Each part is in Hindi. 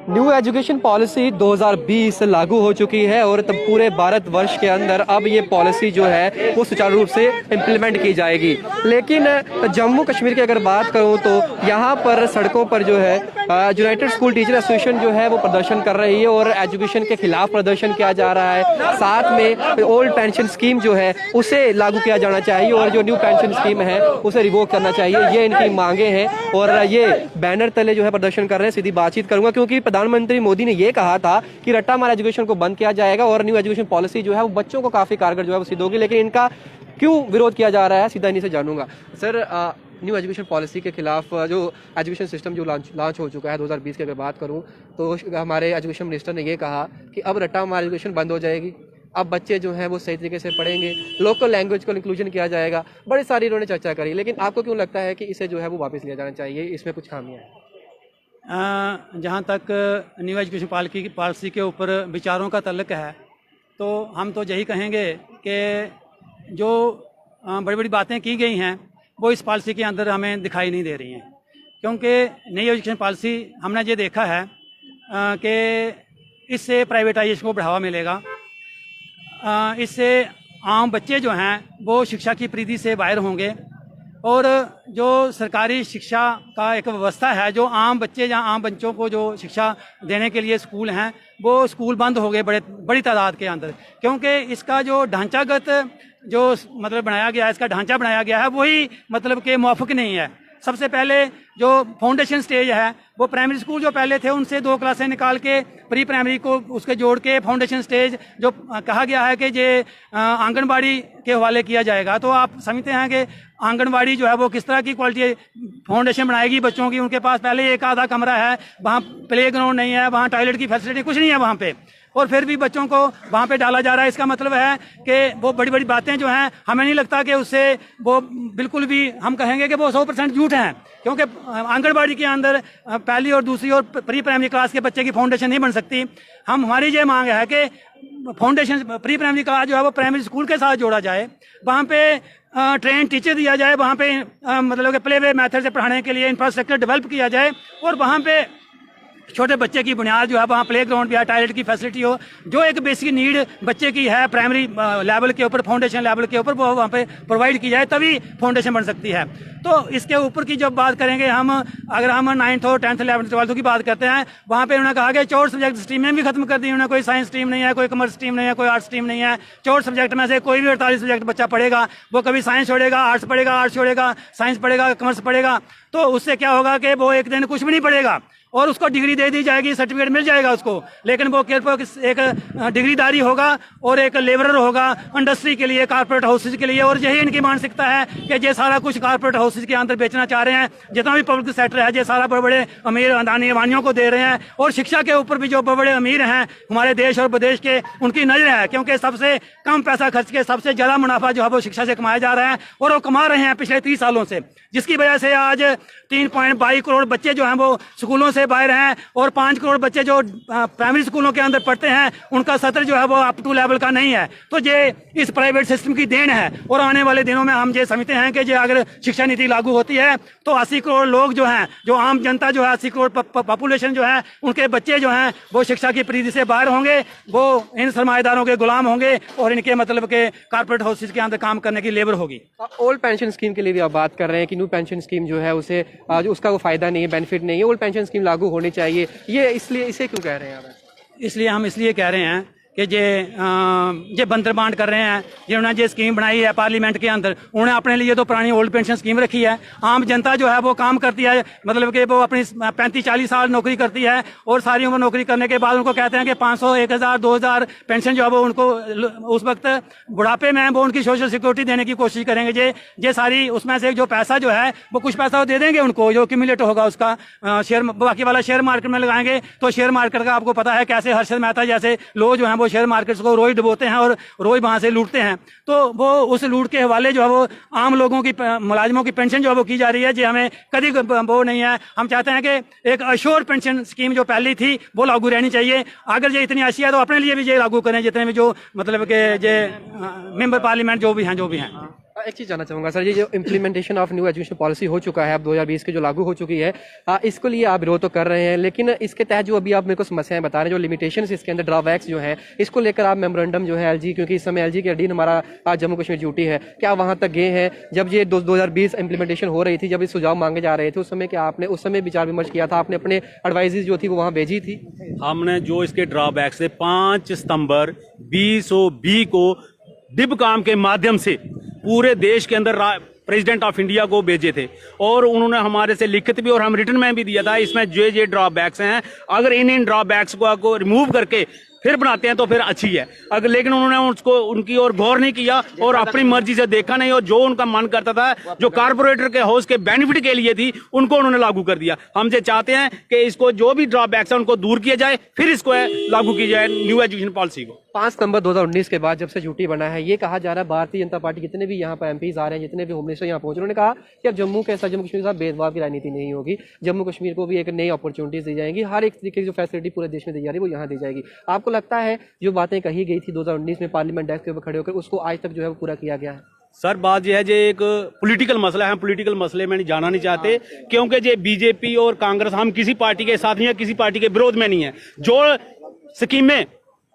न्यू एजुकेशन पॉलिसी 2020 लागू हो चुकी है और तब पूरे भारतवर्ष के अंदर अब ये पॉलिसी जो है वो सुचारू रूप से इम्प्लीमेंट की जाएगी। लेकिन जम्मू कश्मीर की अगर बात करूं तो यहाँ पर सड़कों पर जो है यूनाइटेड स्कूल टीचर एसोसिएशन जो है वो प्रदर्शन कर रही है और एजुकेशन के खिलाफ प्रदर्शन किया जा रहा है। साथ में ओल्ड पेंशन स्कीम जो है उसे लागू किया जाना चाहिए और जो न्यू पेंशन स्कीम है उसे रिवोक करना चाहिए, ये इनकी मांगे हैं। और ये बैनर तले जो है प्रदर्शन कर रहे हैं। सीधी बातचीत करूंगा क्योंकि प्रधानमंत्री मोदी ने ये कहा था कि रट्टा मार एजुकेशन को बंद किया जाएगा और न्यू एजुकेशन पॉलिसी जो है वो बच्चों को काफी कारगर जो है वो सिद्ध होगी। लेकिन इनका क्यों विरोध किया जा रहा है, सीधा इन्हीं से जानूंगा। सर, न्यू एजुकेशन पॉलिसी के खिलाफ जो एजुकेशन सिस्टम जो लॉन्च हो चुका है 2020 की अगर बात करूं तो हमारे एजुकेशन मिनिस्टर ने ये कहा कि अब रट्टा मार एजुकेशन बंद हो जाएगी, अब बच्चे जो हैं वो सही तरीके से पढ़ेंगे, लोकल लैंग्वेज को इंक्लूजन किया जाएगा, बड़ी सारी इन्होंने चर्चा करी। लेकिन आपको क्यों लगता है कि इसे जो है वो वापस लिया जाना चाहिए, इसमें कुछ खामियां हैं? जहाँ तक न्यू एजुकेशन पॉलिसी के ऊपर विचारों का तल्लक है तो हम तो यही कहेंगे कि जो बड़ी बड़ी बातें की गई हैं वो इस पॉलिसी के अंदर हमें दिखाई नहीं दे रही हैं। क्योंकि नई एजुकेशन पॉलिसी हमने ये देखा है कि इससे प्राइवेटाइजेशन को बढ़ावा मिलेगा, इससे आम बच्चे जो हैं वो शिक्षा की परिधि से बाहर होंगे और जो सरकारी शिक्षा का एक व्यवस्था है, जो आम बच्चे या आम बच्चों को जो शिक्षा देने के लिए स्कूल हैं वो स्कूल बंद हो गए बड़ी तादाद के अंदर। क्योंकि इसका जो ढांचागत जो मतलब बनाया गया है, इसका ढांचा बनाया गया है वही मतलब के मुआफिक नहीं है। सबसे पहले जो फाउंडेशन स्टेज है वो प्राइमरी स्कूल जो पहले थे उनसे 2 क्लासें निकाल के प्री प्राइमरी को उसके जोड़ के फाउंडेशन स्टेज जो कहा गया है कि ये आंगनबाड़ी के हवाले किया जाएगा। तो आप समझते हैं कि आंगनबाड़ी जो है वो किस तरह की क्वालिटी फाउंडेशन बनाएगी बच्चों की। उनके पास पहले एक आधा कमरा है, वहाँ प्ले ग्राउंड नहीं है, वहाँ टॉयलेट की फैसिलिटी कुछ नहीं है वहाँ पे, और फिर भी बच्चों को वहाँ पे डाला जा रहा है। इसका मतलब है कि वो बड़ी बड़ी बातें जो हैं हमें नहीं लगता कि उससे वो बिल्कुल भी हम कहेंगे कि वो 100% झूठ हैं। क्योंकि आंगनबाड़ी के अंदर पहली और दूसरी और प्री प्राइमरी क्लास के बच्चे की फाउंडेशन नहीं बन सकती। हमारी ये मांग है कि फाउंडेशन प्री प्राइमरी क्लास जो है वो प्राइमरी स्कूल के साथ जोड़ा जाए, वहाँ पे ट्रेन टीचर दिया जाए, वहाँ पे मतलब कि प्ले वे मेथड से पढ़ाने के लिए इंफ्रास्ट्रक्चर डेवलप किया जाए और वहाँ पे छोटे बच्चे की बुनियाद जो है वहाँ प्ले ग्राउंड भी है, टॉयलेट की फैसिलिटी हो, जो एक बेसिक नीड बच्चे की है प्राइमरी लेवल के ऊपर, फाउंडेशन लेवल के ऊपर, वो वहाँ पे प्रोवाइड की जाए, तभी फाउंडेशन बन सकती है। तो इसके ऊपर की जब बात करेंगे हम, अगर हम 9th और 10th 11th 12th की बात करते हैं, वहाँ पे उन्होंने कहा कि 4 सब्जेक्ट स्ट्रीमें भी खत्म कर दी उन्होंने। कोई साइंस स्ट्रीम नहीं है, कोई कॉमर्स स्ट्रीम नहीं है, कोई आर्ट्स स्ट्रीम नहीं है। 4 सब्जेक्ट में से कोई भी 48 सब्जेक्ट बच्चा पढ़ेगा, वो कभी साइंस छोड़ेगा, आर्ट्स पढ़ेगा, आर्ट्स छोड़ेगा, साइंस पढ़ेगा, कॉमर्स पढ़ेगा, तो उससे क्या होगा कि वो एक दिन कुछ भी नहीं पढ़ेगा और उसको डिग्री दे दी जाएगी, सर्टिफिकेट मिल जाएगा उसको, लेकिन वो एक डिग्रीदारी होगा और एक लेबरर होगा इंडस्ट्री के लिए, कारपोरेट हाउसेज के लिए। और यही इनकी मानसिकता है कि ये सारा कुछ कारपोरेट हाउसेज के अंदर बेचना चाह रहे हैं। जितना भी पब्लिक सेक्टर है ये सारा बड़े बड़े अमीर अदानी अवानियों को दे रहे हैं। और शिक्षा के ऊपर भी जो बड़े बड़े अमीर हैं हमारे देश और प्रदेश के, उनकी नजर है, क्योंकि सबसे कम पैसा खर्च के सबसे ज्यादा मुनाफा जो है वो शिक्षा से कमाया जा रहा है और वो कमा रहे हैं पिछले 30 सालों से, जिसकी वजह से आज 3.22 करोड़ बच्चे जो हैं वो स्कूलों से बाहर हैं और 5 करोड़ बच्चे जो प्राइमरी स्कूलों के अंदर पढ़ते हैं उनका सत्र जो है वो अप टू लेवल का नहीं है। तो ये इस प्राइवेट सिस्टम की देन है और आने वाले दिनों में हम ये समझते हैं कि ये अगर शिक्षा नीति लागू होती है तो 80 करोड़ लोग जो हैं, जो आम जनता जो है, 80 करोड़ पॉपुलेशन जो है, उनके बच्चे जो हैं वो शिक्षा की परिधि से बाहर होंगे, वो इन सरमाएदारों के गुलाम होंगे और इनके मतलब के कारपोरेट हाउसेज के अंदर काम करने की लेबर होगी। ओल्ड पेंशन स्कीम के लिए भी आप बात कर रहे हैं कि न्यू पेंशन स्कीम जो है उसे उसका कोई फायदा नहीं है, बेनिफिट नहीं है, ओल्ड पेंशन स्कीम लागू होनी चाहिए, ये इसलिए इसे क्यों कह रहे हैं आप? इसलिए हम इसलिए कह रहे हैं कि ये बंदर बांट कर रहे हैं। जिन्होंने ये स्कीम बनाई है पार्लियामेंट के अंदर, उन्होंने अपने लिए तो पुरानी ओल्ड पेंशन स्कीम रखी है। आम जनता जो है वो काम करती है, मतलब कि वो अपनी 35-40 साल नौकरी करती है और सारी उम्र नौकरी करने के बाद उनको कहते हैं कि 500, 1000, 2000 पेंशन जो है वो उनको उस वक्त बुढ़ापे में वो उनकी सोशल सिक्योरिटी देने की कोशिश करेंगे। ये सारी उसमें से जो पैसा जो है वो कुछ पैसा वो दे देंगे उनको, जो एक्यूमुलेट होगा उसका शेयर, बाकी वाला शेयर मार्केट में लगाएंगे। तो शेयर मार्केट का आपको पता है कैसे हर्षद मेहता जैसे लोग जो है वो शेयर मार्केट्स को रोज डुबोते हैं और रोज वहां से लूटते हैं। तो वो उस लूट के हवाले जो है वो आम लोगों की, मुलाजिमों की पेंशन जो है वो की जा रही है, जो हमें कभी वो नहीं है। हम चाहते हैं कि एक अश्योर पेंशन स्कीम जो पहली थी वो लागू रहनी चाहिए। अगर ये इतनी अच्छी है तो अपने लिए भी ये लागू करें, जितने भी जो मतलब के ये मेंबर पार्लियामेंट जो भी हैं। एक चीज़ जानना चाहूँगा सर, ये जो implementation of new education policy हो चुका है अब 2020 के जो लागू हो चुकी है, इसको लिए आप विरोध तो कर रहे हैं, लेकिन इसके तहत जो अभी आप मेरे को समस्याएं बता रहे हैं, जो लिमिटेशंस इसके अंदर ड्रॉबैक्स जो हैं, इसको लेकर आप मेमोरेंडम जो है एलजी, क्योंकि इस समय एलजी के अधीन हमारा आज जम्मू कश्मीर ड्यूटी है, क्या वहाँ तक गए हैं? जब ये 2020 इम्प्लीमेंटेशन हो रही थी, जब ये सुझाव मांगे जा रहे थे, उस समय क्या आपने उस समय विचार विमर्श किया था? आपने अपने एडवाइजेज जो थी वो वहाँ भेजी थी? हमने जो इसके ड्रॉबैक्स थे 5 सितंबर 2020 को डिबकाम के माध्यम से पूरे देश के अंदर प्रेसिडेंट ऑफ इंडिया को भेजे थे और उन्होंने हमारे से लिखित भी और हम रिटर्न में भी दिया था। इसमें जो ड्रॉबैक्स हैं, अगर इन ड्रॉबैक्स को रिमूव करके फिर बनाते हैं तो फिर अच्छी है, अगर लेकिन उन्होंने उसको उनकी ओर गौर नहीं किया और अपनी मर्जी से देखा नहीं और जो उनका मन करता था, जो कारपोरेटर के हाउस के बेनिफिट के लिए थी, उनको उन्होंने लागू कर दिया। हमसे चाहते हैं कि इसको जो भी ड्रॉबैक्स है उनको दूर किया जाए, फिर इसको लागू की जाए न्यू एजुकेशन पॉलिसी को। 5 सितंबर 2019 के बाद जब से ड्यूटी बना है, ये कहा जा रहा है भारतीय जनता पार्टी जितने भी यहाँ पर एमपीज आ रहे हैं, जितने भी होम मिनिस्टर यहाँ पहुंचे, उन्होंने कहा कि अब जम्मू कश्मीर के साथ भेदभाव की राजनीति नहीं होगी, जम्मू कश्मीर को भी एक नई अपॉर्चुनिटीज दी जाएंगी, हर एक तरीके की जो फैसिलिटी पूरे देश में दी जा रही है वो यहाँ दी जाएगी। आपको लगता है जो बातें कही गई थी 2019 में पार्लियामेंट डेस्क के ऊपर खड़े होकर, उसको आज तक जो है वो पूरा किया गया है? सर बात यह है, जो एक पॉलिटिकल मसला है, हम पॉलिटिकल मसले में नहीं जाना नहीं चाहते, क्योंकि जो बीजेपी और कांग्रेस, हम किसी पार्टी के साथ नहीं है, किसी पार्टी के विरोध में नहीं है। जो स्कीमें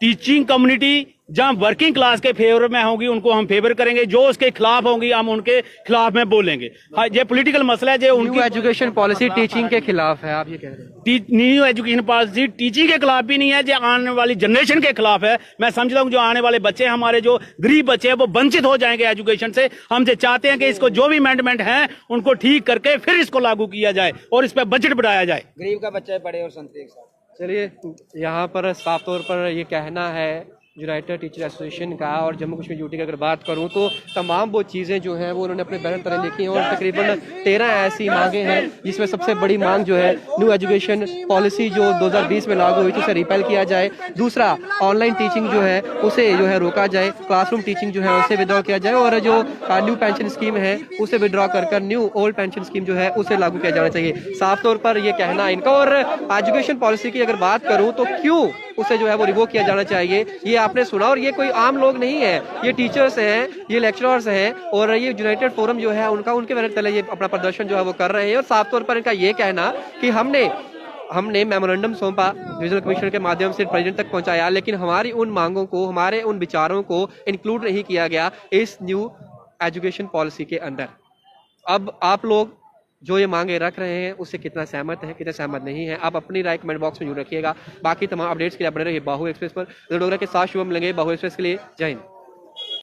टीचिंग कम्युनिटी जहां वर्किंग क्लास के फेवर में होंगी उनको हम फेवर करेंगे, जो उसके खिलाफ होंगी हम उनके खिलाफ में बोलेंगे। हाँ, ये पॉलिटिकल मसला है जो न्यू एजुकेशन पॉलिसी टीचिंग के खिलाफ है, आप ये कह रहे हैं? न्यू एजुकेशन पॉलिसी टीचिंग के खिलाफ भी नहीं है, जो आने वाली जनरेशन के खिलाफ है। मैं समझता हूँ जो आने वाले बच्चे, हमारे जो गरीब बच्चे हैं, वो वंचित हो जाएंगे एजुकेशन से। हम चाहते हैं कि इसको जो भी अमेंडमेंट है उनको ठीक करके फिर इसको लागू किया जाए और इस पर बजट बढ़ाया जाए। गरीब का बच्चा पढ़े और संतरे के साथ। चलिए, यहाँ पर साफ तौर पर ये कहना है यूनाइटेड टीचर एसोसिएशन का, और जम्मू कश्मीर ड्यूटी की अगर बात करूं तो तमाम वो चीज़ें जो हैं वो उन्होंने अपने बैनर तरह लिखी हैं, और तकरीबन 13 ऐसी मांगे हैं, जिसमें सबसे बड़ी मांग जो है न्यू एजुकेशन पॉलिसी जो 2020 में लागू हुई थी उसे रिपेल किया जाए। दूसरा, ऑनलाइन टीचिंग जो है उसे जो है रोका जाए, क्लासरूम टीचिंग जो है उसे विड्रॉ किया जाए, और जो न्यू पेंशन स्कीम है उसे विड्रॉ कर न्यू ओल्ड पेंशन स्कीम जो है उसे लागू किया जाना चाहिए। साफ तौर पर यह कहना है इनका। और एजुकेशन पॉलिसी की अगर बात करूँ तो क्यों उसे जो है वो रिवोक किया जाना चाहिए, ये आपने सुना, और ये कोई आम लोग नहीं है, ये टीचर्स हैं, ये लेक्चरर्स हैं, और ये यूनाइटेड फोरम जो है उनके बैनर तले ये अपना प्रदर्शन जो है वो कर रहे हैं। और साफ तौर पर इनका ये कहना कि हमने मेमोरेंडम सौंपा, रीजनल कमिश्नर के माध्यम से प्रेसिडेंट तक पहुंचाया, लेकिन हमारी उन मांगों को, हमारे उन विचारों को इंक्लूड नहीं किया गया इस न्यू एजुकेशन पॉलिसी के अंदर। अब आप लोग जो ये मांगे रख रहे हैं उससे कितना सहमत है, कितना सहमत नहीं है, आप अपनी राय कमेंट बॉक्स में जरूर रखिएगा। बाकी तमाम अपडेट्स के लिए बने रहिए बाहु एक्सप्रेस पर। डोगरा के साथ शुभम लेंगे बाहु एक्सप्रेस के लिए। जय हिंद।